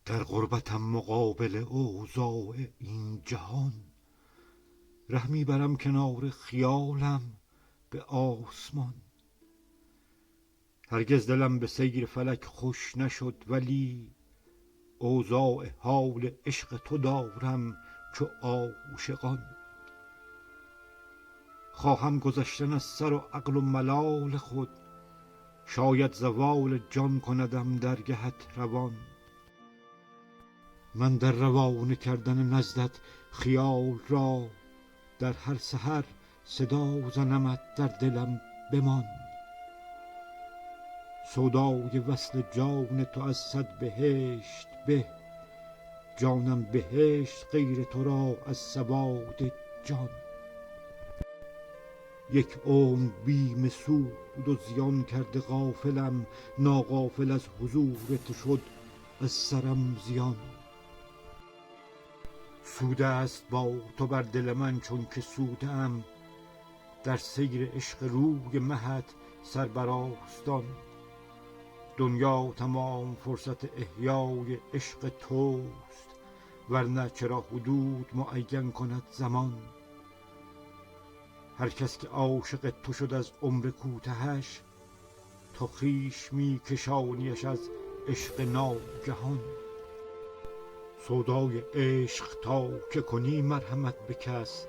در غربتم مقابل اوضاع این جهان، ره می برم کنار خیالم به آسمان. هرگز دلم به سیر فلک خوش نشد، ولی اوضاع حال عشق تو دارم چو عاشقان. خواهم گذشتن از سر و عقل و ملال خود، شاید زوال جان کندم درگهت روان. من در روانه کردن نزدت خیال را، در هر سحر صدا زنمت در دلم بمان. سودای وصل جان تو از صد بهشت به، جانم بهشت غیر تو را از سواد جان. یک عمر بیم سود و زیان کرده غافلم، ناغافل از حضور تو شد از سرم زیان. سود است با تو بر دل من چون که سوده ام، در سیر عشق روی مهت سر بر آستان. دنیا تمام فرصت احیای عشق توست، ورنه چرا حدود معین کند زمان. هر کس که عاشق تو شد از عمر کوتهش، تو خویش می کشانیش از عشق ناگهان. سودای عشق تا که کنی مرحمت به کس،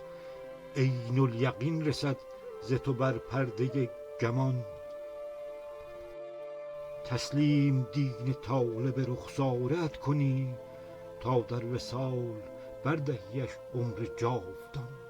عین الیقین رسد ز تو بر پرده گمان. تسلیم دین طالب رخسارت کنی، تا در وصال بردهیش عمر جاودان.